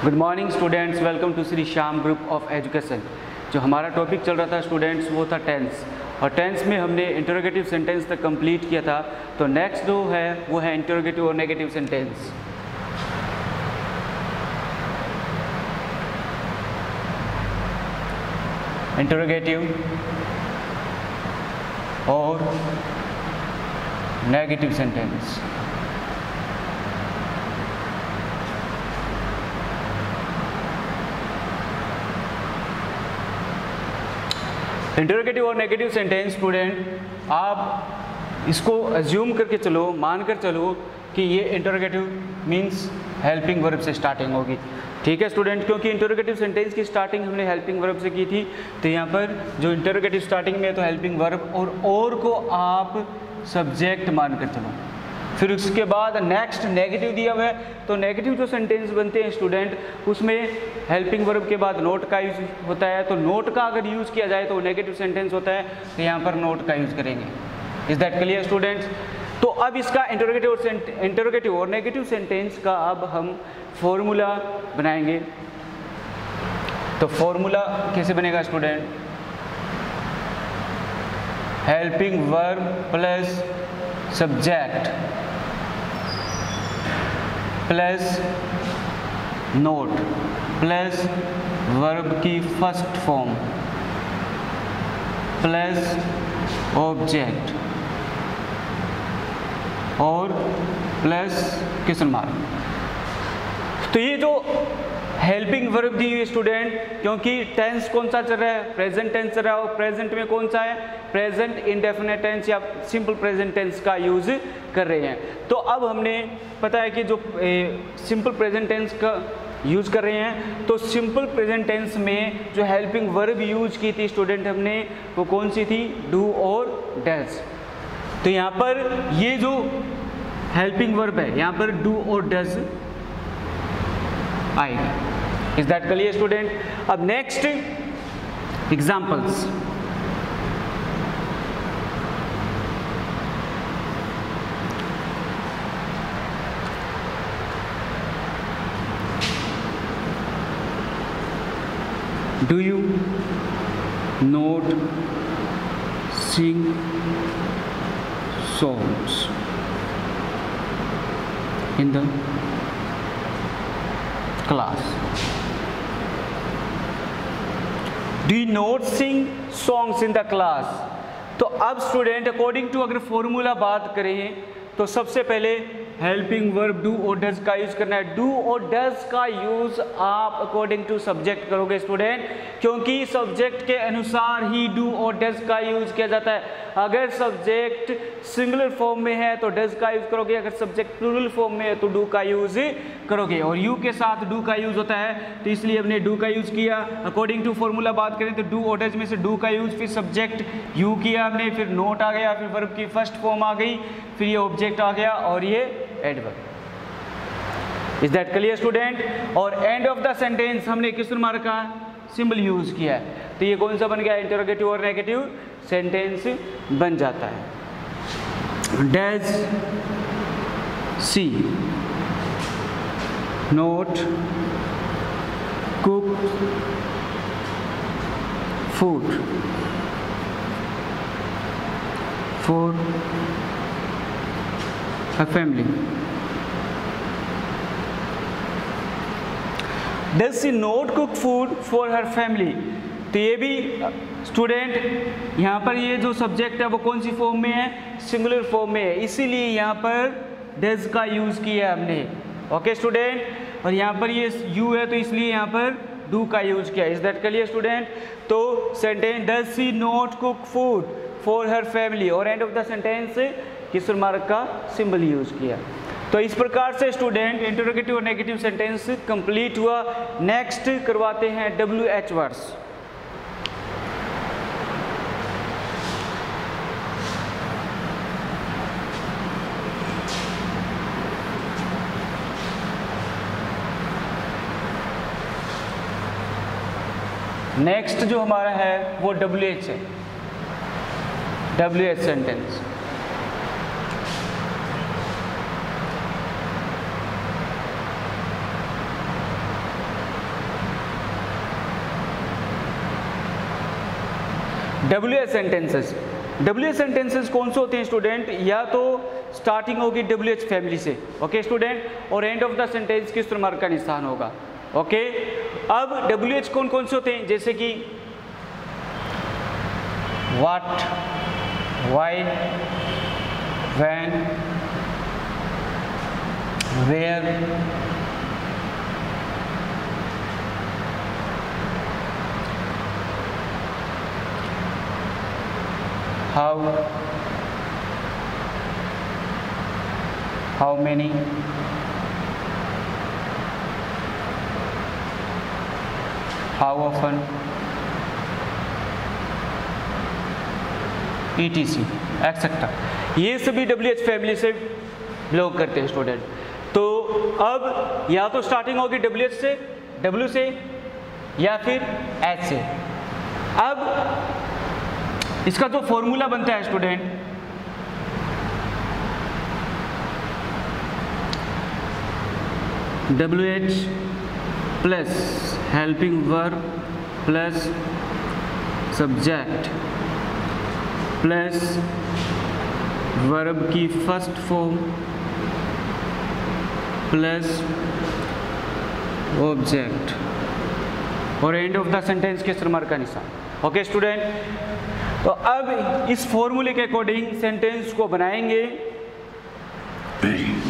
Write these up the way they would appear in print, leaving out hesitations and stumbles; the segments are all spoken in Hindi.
Good morning students, welcome to Shri Shyam group of education. जो हमारा टॉपिक चल रहा था स्टूडेंट्स वो था टेंस, और टेंस में हमने इंटरोगेटिव सेंटेंस तक कंप्लीट किया था। तो नेक्स्ट जो है वो है इंटरोगेटिव और नेगेटिव सेंटेंस। इंटरोगेटिव और नेगेटिव सेंटेंस। इंटरोगेटिव और नेगेटिव सेंटेंस स्टूडेंट, आप इसको अज्यूम करके चलो, मानकर चलो कि ये इंटरोगेटिव मींस हेल्पिंग वर्ब से स्टार्टिंग होगी। ठीक है स्टूडेंट, क्योंकि इंटरोगेटिव सेंटेंस की स्टार्टिंग हमने हेल्पिंग वर्ब से की थी, तो यहाँ पर जो इंटरोगेटिव स्टार्टिंग में है तो हेल्पिंग वर्ब और को आप सब्जेक्ट मानकर चलो। फिर उसके बाद नेक्स्ट नेगेटिव दिया हुआ है, तो नेगेटिव जो सेंटेंस बनते हैं स्टूडेंट उसमें हेल्पिंग वर्ब के बाद नोट का यूज होता है। तो नोट का अगर यूज़ किया जाए तो नेगेटिव सेंटेंस होता है, तो यहाँ पर नोट का यूज़ करेंगे। Is that clear students? तो अब इसका इंटरोगेटिव और नेगेटिव सेंटेंस का अब हम फॉर्मूला बनाएंगे। तो फॉर्मूला कैसे बनेगा student? Helping verb plus subject plus note plus verb की फर्स्ट फॉर्म प्लस ऑब्जेक्ट और प्लस क्वेश्चन मार्क। तो ये जो हेल्पिंग वर्ब दी हुई स्टूडेंट, क्योंकि टेंस कौन सा चल रहा है? प्रेजेंट टेंस चल रहा है, और प्रेजेंट में कौन सा है? प्रेजेंट इंडेफिनिट टेंस या सिंपल प्रेजेंट टेंस का यूज कर रहे हैं। तो अब हमने पता है कि जो सिंपल प्रेजेंट टेंस का यूज कर रहे हैं, तो सिंपल प्रेजेंट टेंस में जो हेल्पिंग वर्ब यूज की थी स्टूडेंट हमने, वो कौन सी थी? डू और डज। तो यहाँ पर ये जो हेल्पिंग वर्ब है यहाँ पर डू और डज आएगी। Is that clear student? अब next examples. Do you not sing songs in the class? Do you not sing songs in the class? तो अब स्टूडेंट अकॉर्डिंग टू अगर फॉर्मूला बात करें तो सबसे पहले हेल्पिंग वर्ब डू और डज का यूज करना है। डू और डज का यूज आप अकॉर्डिंग टू सब्जेक्ट करोगे स्टूडेंट, क्योंकि सब्जेक्ट के अनुसार ही डू और डज का यूज किया जाता है। अगर सब्जेक्ट सिंगुलर फॉर्म में है तो डज का यूज करोगे, अगर सब्जेक्ट प्लूरल फॉर्म में है तो डू का यूज करोगे, और यू के साथ डू का यूज होता है, तो इसलिए हमने डू का यूज किया। अकॉर्डिंग टू फॉर्मूला बात करें तो डू और डज में से डू का यूज, फिर सब्जेक्ट यू किया हमने, फिर नोट आ गया, फिर वर्ब की फर्स्ट फॉर्म आ गई, फिर ये ऑब्जेक्ट आ गया और ये adverb. Is that clear student? और एंड ऑफ द सेंटेंस हमने क्वेश्चन मार्क का सिंबल यूज किया है, तो ये कौन सा बन गया? इंटरोगेटिव और नेगेटिव सेंटेंस बन जाता है। Does she note cook food for a family? Does she not cook food for her family? तो ये भी स्टूडेंट यहाँ पर ये जो सब्जेक्ट है वो कौन सी फॉर्म में है? सिंगुलर फॉर्म में है, इसीलिए यहाँ पर डज का यूज किया हमने। ओके स्टूडेंट, और यहाँ पर ये यू है तो इसलिए यहाँ पर डू का यूज किया। Is that clear student? तो sentence does she not cook food for her family, और end of the sentence question mark का सिंबल यूज किया। तो इस प्रकार से स्टूडेंट इंटरोगेटिव और नेगेटिव सेंटेंस कंप्लीट हुआ। नेक्स्ट करवाते हैं WH वर्ड्स। नेक्स्ट जो हमारा है वो WH है, WH sentence. WH sentences, WH sentences कौन से होते हैं स्टूडेंट? या तो स्टार्टिंग होगी WH फैमिली से, ओके स्टूडेंट, और एंड ऑफ द सेंटेंस किस मार्क का निशान होगा, ओके। अब WH कौन कौन से होते हैं? जैसे कि what, why, when, where, how, how many, how often, ETC etcetera, ये सभी WH फैमिली से बिलोंग करते हैं स्टूडेंट। तो अब या तो स्टार्टिंग होगी WH से, W से, या फिर H से। अब इसका जो फॉर्मूला बनता है student, WH plus helping verb plus subject plus verb की फर्स्ट फॉर्म प्लस ऑब्जेक्ट और एंड ऑफ द सेंटेंस के मार्क का निशान, ओके स्टूडेंट। तो अब इस फॉर्मूले के अकॉर्डिंग सेंटेंस को बनाएंगे।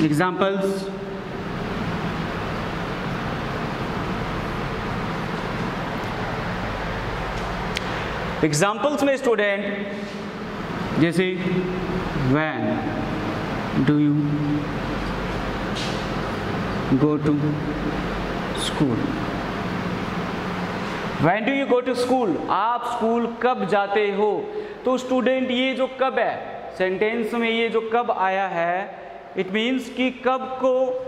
एग्जांपल्स, एग्जांपल्स में स्टूडेंट जैसे when do you go to school, when do you go to school, आप स्कूल कब जाते हो। तो स्टूडेंट ये जो कब है सेंटेंस में, ये जो कब आया है, इट मीन्स कि कब को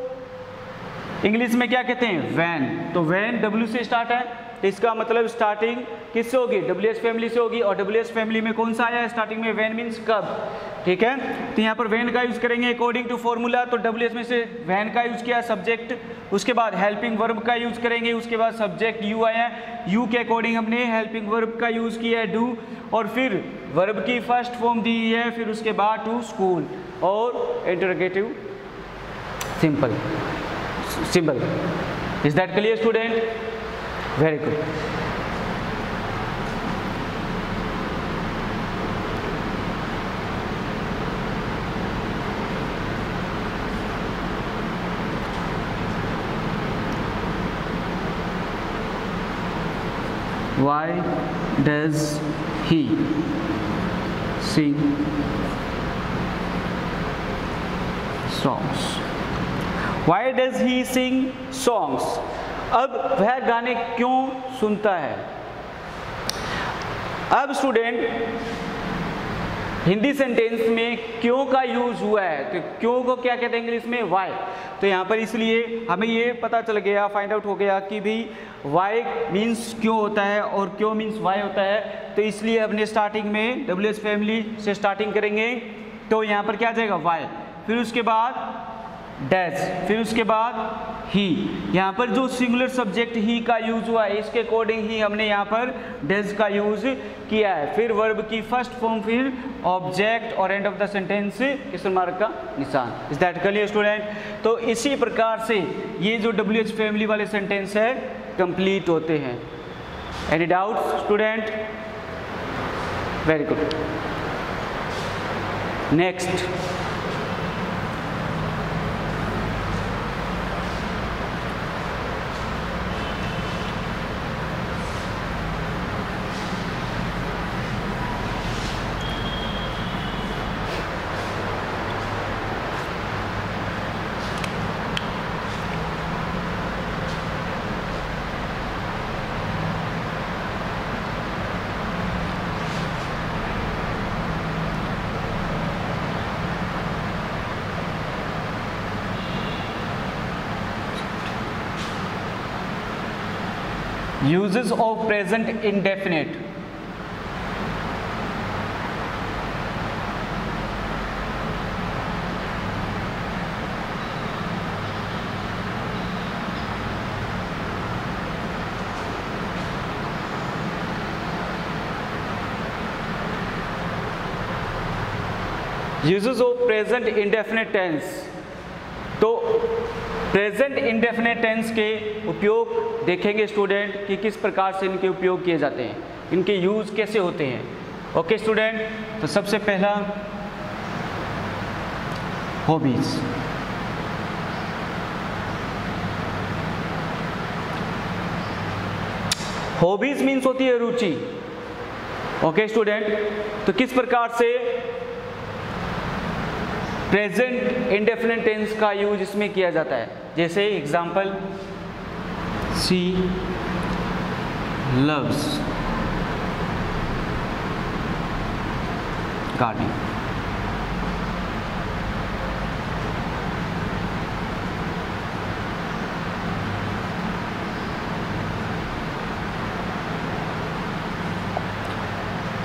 इंग्लिश में क्या कहते हैं? व्हेन। तो व्हेन W से स्टार्ट है, तो इसका मतलब स्टार्टिंग किससे होगी? WH फैमिली से होगी। और WH फैमिली में कौन सा आया है स्टार्टिंग में? व्हेन मीन्स कब, ठीक है। तो यहाँ पर व्हेन का यूज करेंगे अकॉर्डिंग टू फॉर्मूला। तो WH में से व्हेन का यूज किया, सब्जेक्ट, उसके बाद हेल्पिंग वर्ब का यूज करेंगे, उसके बाद सब्जेक्ट यू आया, यू के अकॉर्डिंग हमने हेल्पिंग वर्ब का यूज किया है डू, और फिर वर्ब की फर्स्ट फॉर्म दी है, फिर उसके बाद टू स्कूल और interrogative simple symbol. Is that clear student? Very good. Why does he sing songs? Why does he sing songs? अब वह गाने क्यों सुनता है? अब स्टूडेंट हिंदी सेंटेंस में क्यों का यूज हुआ है, तो क्यों को क्या कहते हैं इंग्लिश में? वाई। तो यहाँ पर इसलिए हमें ये पता चल गया, फाइंड आउट हो गया कि भाई वाई मीन्स क्यों होता है और क्यों मीन्स वाई होता है। तो इसलिए अपने स्टार्टिंग में WH फैमिली से स्टार्टिंग करेंगे। तो यहाँ पर क्या आ जाएगा? वाई, फिर उसके बाद डैश, फिर उसके बाद ही। यहाँ पर जो सिंगुलर सब्जेक्ट ही का यूज हुआ है, इसके अकॉर्डिंग ही हमने यहाँ पर डैश का यूज किया है। फिर वर्ब की फर्स्ट फॉर्म, फिर ऑब्जेक्ट और एंड ऑफ द सेंटेंस किस मार्क का निशान। Is that clear student? तो इसी प्रकार से ये जो WH फैमिली वाले सेंटेंस है कंप्लीट होते हैं। Any doubt student? Very good. Next, uses of present indefinite. Uses of present indefinite tense. तो प्रेजेंट इंडेफिनिट टेंस के उपयोग देखेंगे स्टूडेंट कि किस प्रकार से इनके उपयोग किए जाते हैं, इनके यूज कैसे होते हैं। ओके स्टूडेंट, तो सबसे पहला हॉबीज। हॉबीज मीन्स होती है रुचि। ओके स्टूडेंट, तो किस प्रकार से प्रेजेंट इंडेफिनिट टेंस का यूज इसमें किया जाता है, जैसे example she loves gardening.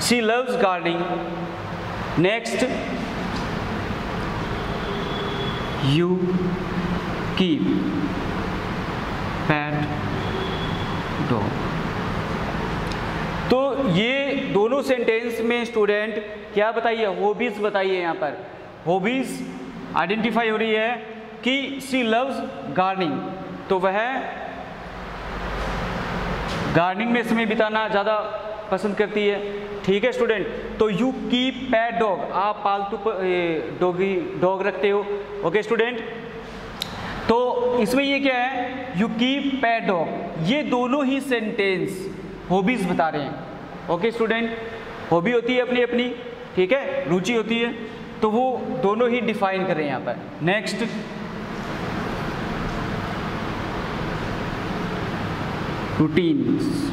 She loves gardening. Next, you keep pet dog. तो ये दोनों सेंटेंस में स्टूडेंट क्या बताइए, हॉबीज बताइए। यहाँ पर हॉबीज आइडेंटिफाई हो रही है कि शी लव्स गार्डनिंग, तो वह गार्डनिंग में समय बिताना ज़्यादा पसंद करती है। ठीक है स्टूडेंट, तो यू कीप पेट डॉग, आप पालतू डॉग रखते हो। ओके स्टूडेंट, तो इसमें ये क्या है, यू कीप पेट डॉग, ये दोनों ही सेंटेंस हॉबीज बता रहे हैं। ओके स्टूडेंट, हॉबी होती है अपनी अपनी, ठीक है, रुचि होती है, तो वो दोनों ही डिफाइन कर रहे हैं यहाँ पर। Next, routines.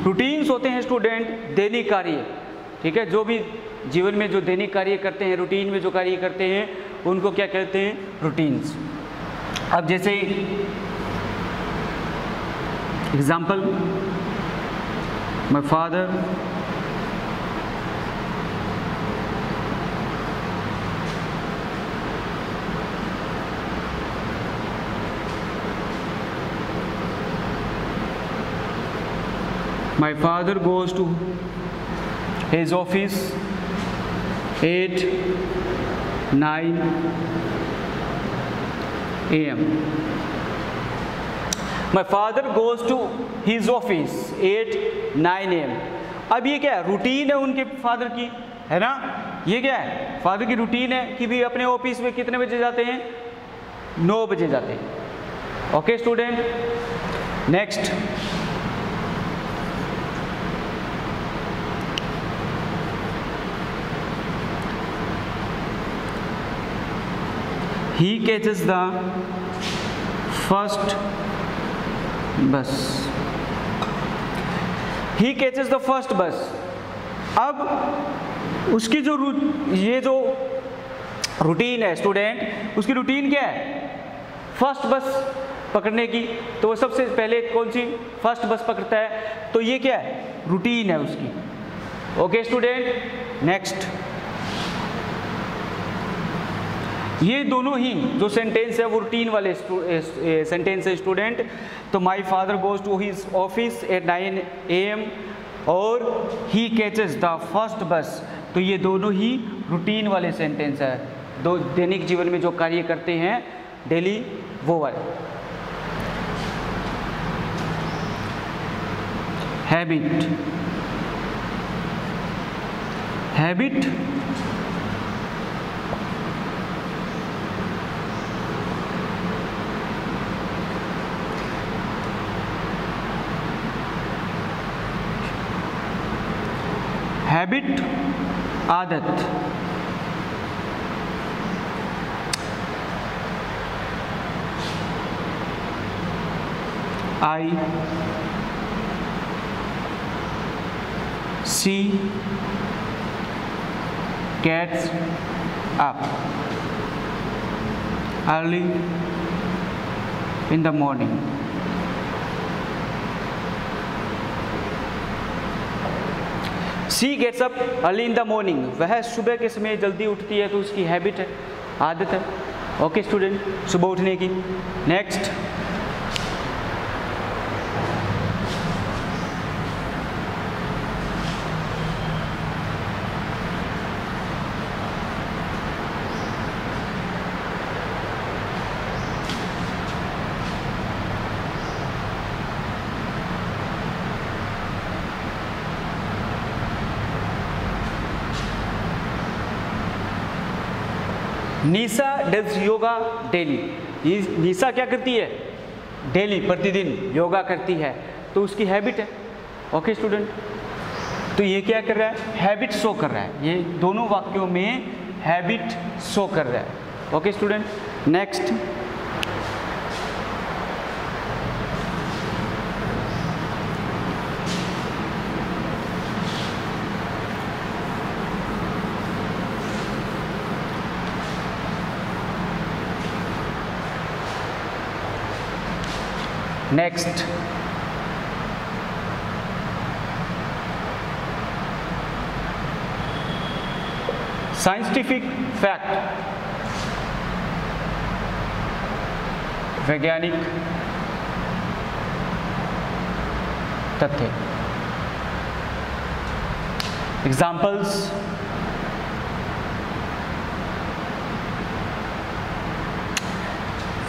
रूटीन्स होते हैं स्टूडेंट दैनिक कार्य। ठीक है, जो भी जीवन में जो दैनिक कार्य करते हैं, रूटीन में जो कार्य करते हैं, उनको क्या कहते हैं, रूटीन्स। अब जैसे example, my father My father goes to his office 8-9 AM. My father goes to his office 8-9 AM. अब ये क्या है, रूटीन है उनके फादर की, है ना। ये क्या है, फादर की रूटीन है कि भी अपने ऑफिस में कितने बजे जाते हैं, 9 बजे जाते हैं। Okay student, next, he catches the first bus. He catches the first bus. अब उसकी जो ये जो रूटीन है स्टूडेंट, उसकी रूटीन क्या है, फर्स्ट बस पकड़ने की। तो वो सबसे पहले कौन सी, फर्स्ट बस पकड़ता है, तो ये क्या है, रूटीन है उसकी। ओके स्टूडेंट, नेक्स्ट, ये दोनों ही जो सेंटेंस है वो रूटीन वाले सेंटेंस है स्टूडेंट। तो my father goes to his office at 9 AM और ही कैचेस द फर्स्ट बस, तो ये दोनों ही रूटीन वाले सेंटेंस है, दो दैनिक जीवन में जो कार्य करते हैं डेली, वो वाले। हैबिट, हैबिट हैबिट आदत, I see cats up early in the morning. She gets up early in the morning, वह सुबह के समय जल्दी उठती है, तो उसकी हैबिट है, आदत है। ओके स्टूडेंट, सुबह उठने की। Next, Nisha does yoga daily. Nisha क्या करती है? डेली, प्रतिदिन योगा करती है, तो उसकी हैबिट है। ओके स्टूडेंट, तो ये क्या कर रहा है? हैबिट शो कर रहा है। ये दोनों वाक्यों में हैबिट शो कर रहा है। Okay student, next, next, scientific fact, वैज्ञानिक तथ्य। Examples,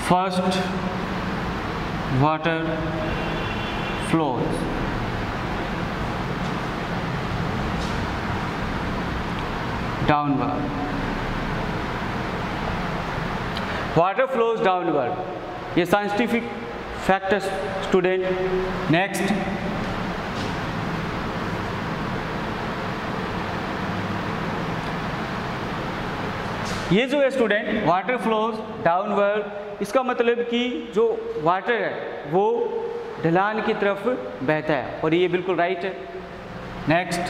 first, water flows downward. Water flows downward, ये साइंटिफिक फैक्ट है स्टूडेंट। नेक्स्ट, ये जो है स्टूडेंट, वाटर फ्लोज डाउनवर्ड, इसका मतलब कि जो वाटर है वो ढलान की तरफ बहता है, और ये बिल्कुल राइट है। Next,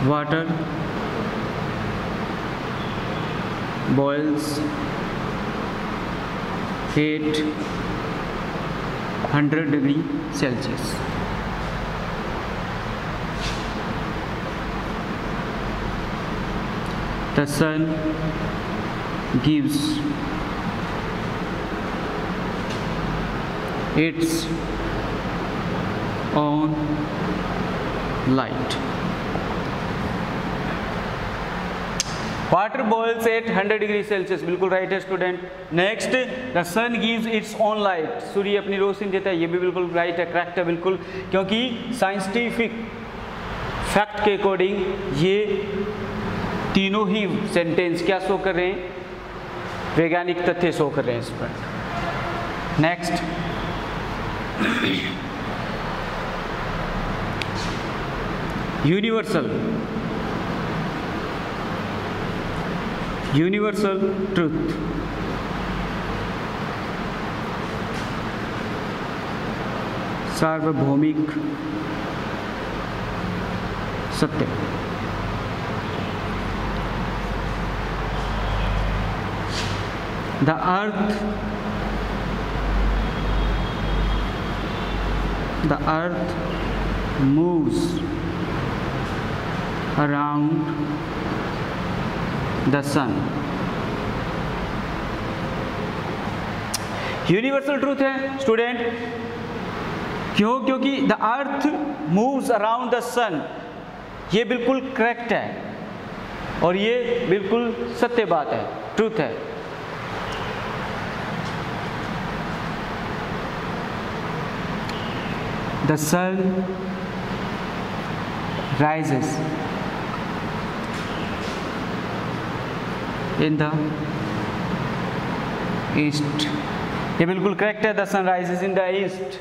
water boils at 100 degree Celsius. The sun gives its own light. Water boils at 100 degree Celsius, बिल्कुल राइट है student. Next, the sun gives its own light, सूर्य अपनी रोशनी देता है, ये भी बिल्कुल राइट है, करेक्ट है बिल्कुल, क्योंकि साइंटिफिक फैक्ट के अकॉर्डिंग ये तीनों ही सेंटेंस क्या शो कर रहे हैं? वैज्ञानिक तथ्य शो कर रहे हैं इस पर। नेक्स्ट, यूनिवर्सल ट्रूथ, सार्वभौमिक सत्य। The earth moves around the sun. Universal truth है स्टूडेंट, क्यों? क्योंकि the earth moves around the sun, ये बिल्कुल करेक्ट है और ये बिल्कुल सत्य बात है, ट्रूथ है। The sun rises in the east, ये बिल्कुल करेक्ट है, the sun rises in the east.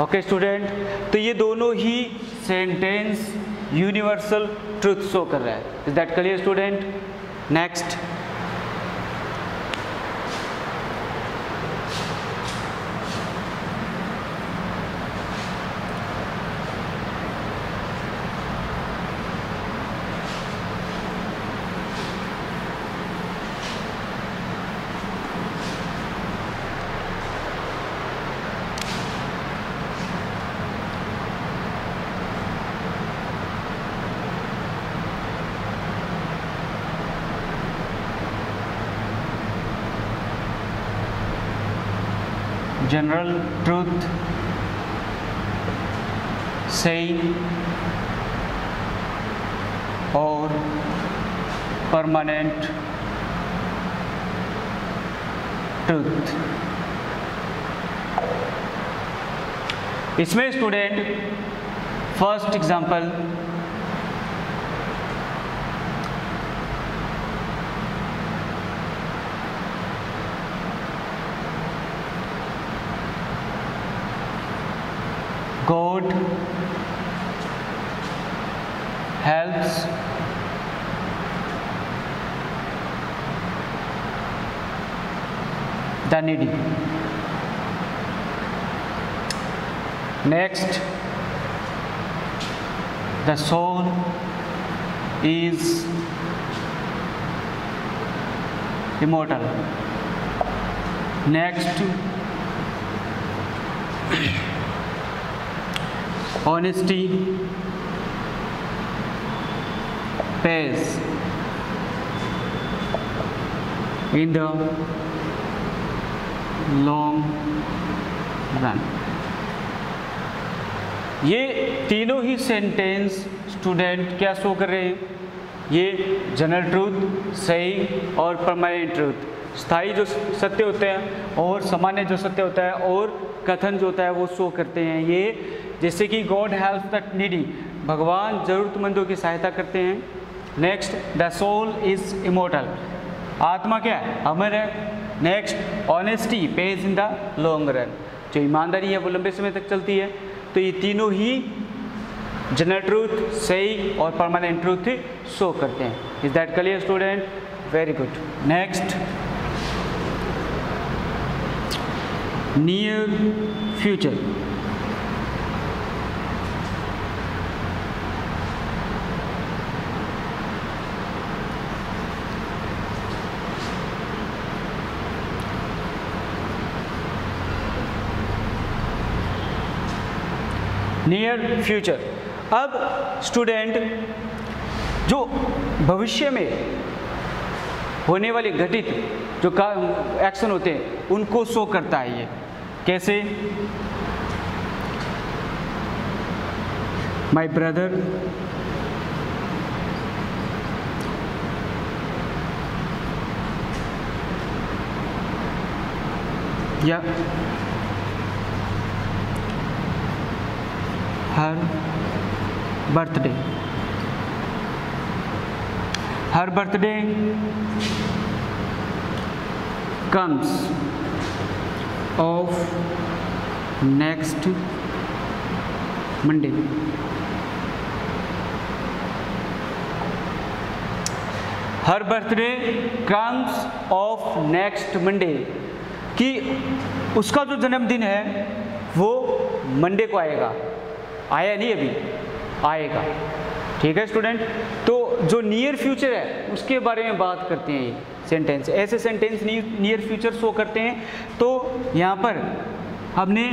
Okay student, तो ये दोनों ही सेंटेंस यूनिवर्सल ट्रूथ शो कर रहा है। Is that clear student? Next, general truth, saying, or permanent truth। इसमें student first example God helps the needy। Next, the soul is immortal। Next, honesty pays in the long run। ये तीनों ही सेंटेंस स्टूडेंट क्या शो कर रहे हैं? ये जनरल ट्रूथ, सही और परमानेंट ट्रूथ, स्थायी जो सत्य होते हैं और सामान्य जो सत्य होता है और कथन जो होता है वो शो करते हैं। ये जैसे कि गॉड हेल्प्स द नीडी, भगवान ज़रूरतमंदों की सहायता करते हैं। Next, the soul is immortal, आत्मा क्या है? अमर है। Next, honesty pays in the long run, जो ईमानदारी है वो लंबे समय तक चलती है। तो ये तीनों ही जनरल ट्रूथ, सही और परमानेंट ट्रूथ शो करते हैं। Is that clear student? Very good. Next, near future. Near future, अब स्टूडेंट जो भविष्य में होने वाले घटित जो एक्शन होते हैं उनको शो करता है। ये कैसे? माई ब्रदर या her birthday, her birthday comes of next Monday। Her birthday comes of next Monday, कि उसका जो जन्मदिन है वो मंडे को आएगा। आया नहीं अभी, आएगा। ठीक है स्टूडेंट? तो जो नियर फ्यूचर है उसके बारे में बात करते हैं ये सेंटेंस। ऐसे सेंटेंस नियर फ्यूचर शो करते हैं। तो यहाँ पर हमने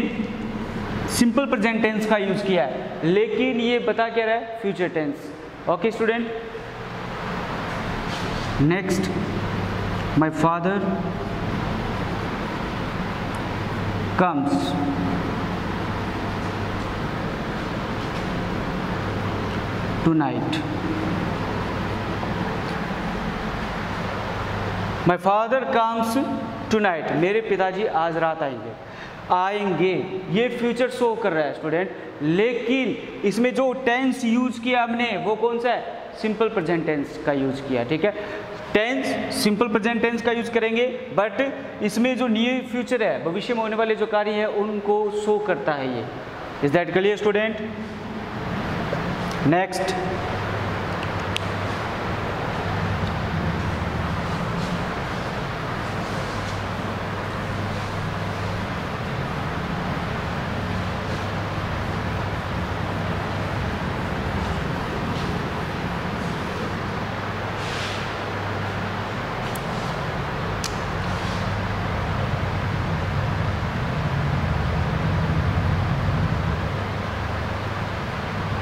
सिंपल प्रेजेंट टेंस का यूज़ किया है, लेकिन ये बता क्या रहा है? Future tense. Okay student? Next, my father comes tonight. My father comes tonight, मेरे पिताजी आज रात आएंगे। आएंगे ये फ्यूचर शो कर रहा है स्टूडेंट, लेकिन इसमें जो टेंस यूज़ किया हमने वो कौन सा है? सिंपल प्रेजेंट टेंस का यूज़ किया। ठीक है? टेंस सिंपल प्रेजेंट टेंस का यूज़ करेंगे, बट इसमें जो नियर फ्यूचर है, भविष्य में होने वाले जो कार्य है उनको शो करता है ये। Is that clear student? Next,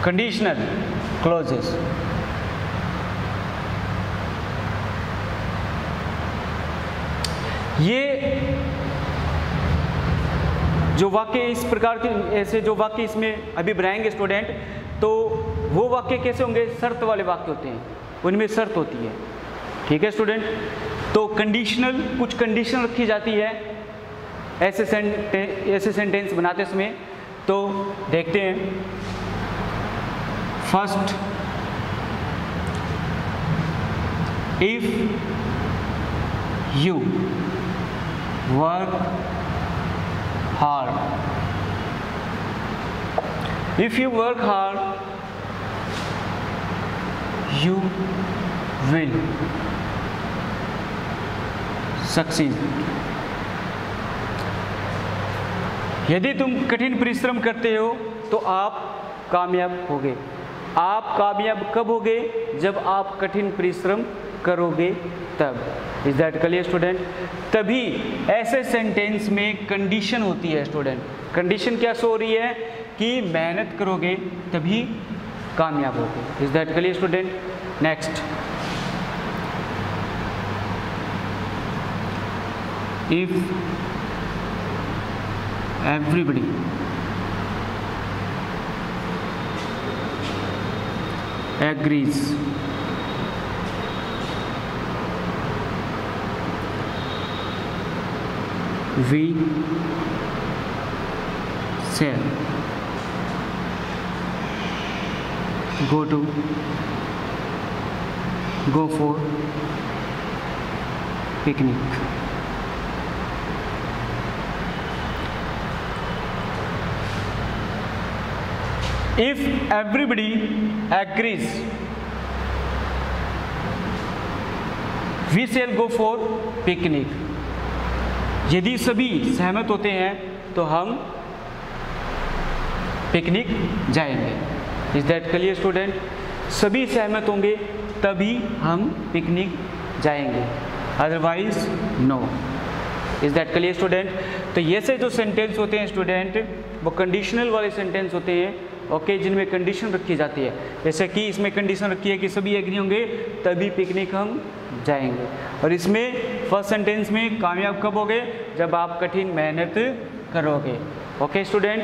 conditional clauses. ये जो वाक्य इस प्रकार के, ऐसे जो वाक्य इसमें अभी बनाएंगे स्टूडेंट, तो वो वाक्य कैसे होंगे? शर्त वाले वाक्य होते हैं, उनमें शर्त होती है। ठीक है स्टूडेंट। तो कंडीशनल, कुछ कंडीशन रखी जाती है ऐसे सेंटेंस बनाते समय। तो देखते हैं। First, if you work hard, if you work hard you will succeed। यदि तुम कठिन परिश्रम करते हो तो आप कामयाब होगे। आप कामयाब कब होगे? जब आप कठिन परिश्रम करोगे तब। Is that clear student? तभी ऐसे सेंटेंस में कंडीशन होती है स्टूडेंट। कंडीशन क्या सो रही है? कि मेहनत करोगे तभी कामयाब होगे। Is that clear student? Next, if everybody agrees we shall go for picnic। If everybody agrees, we shall go for picnic। यदि सभी सहमत होते हैं तो हम पिकनिक जाएंगे। Is that clear student? सभी सहमत होंगे तभी हम पिकनिक जाएंगे, otherwise no. Is that clear student? तो ये से जो सेंटेंस होते हैं स्टूडेंट, वो कंडीशनल वाले सेंटेंस होते हैं, ओके, जिनमें कंडीशन रखी जाती है। जैसे कि इसमें कंडीशन रखी है कि सभी एग्री होंगे तभी पिकनिक हम जाएंगे। और इसमें फर्स्ट सेंटेंस में कामयाब कब होगे? जब आप कठिन मेहनत करोगे। ओके स्टूडेंट,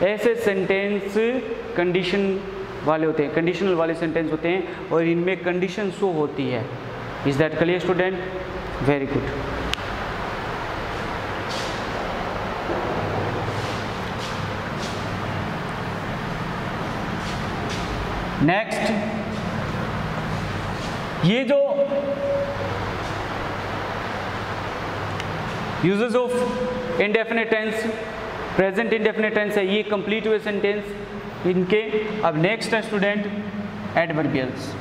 ऐसे सेंटेंस कंडीशन वाले होते हैं, कंडीशनल वाले सेंटेंस होते हैं और इनमें कंडीशन शो होती है। Is that clear student? Very good. Next, ये जो uses of indefinite tense, present indefinite tense है, ये कंप्लीट हुए सेंटेंस इनके। अब नेक्स्ट है स्टूडेंट एडवर्बियल्स।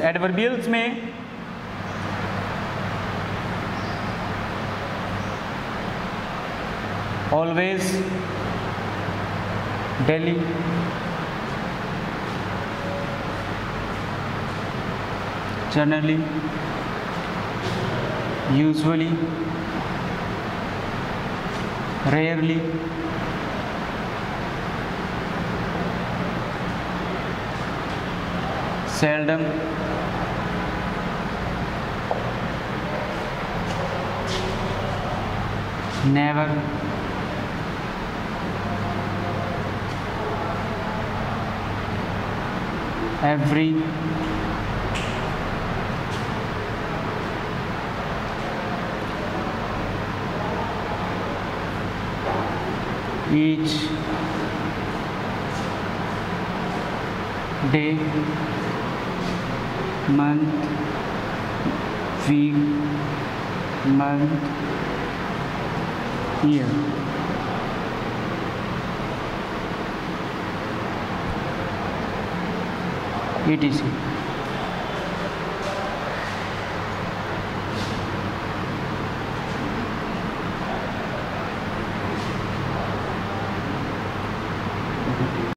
एडवर्बियल्स में always, daily, generally, usually, rarely, seldom, never, every, each, day, month, week, month, year। etc।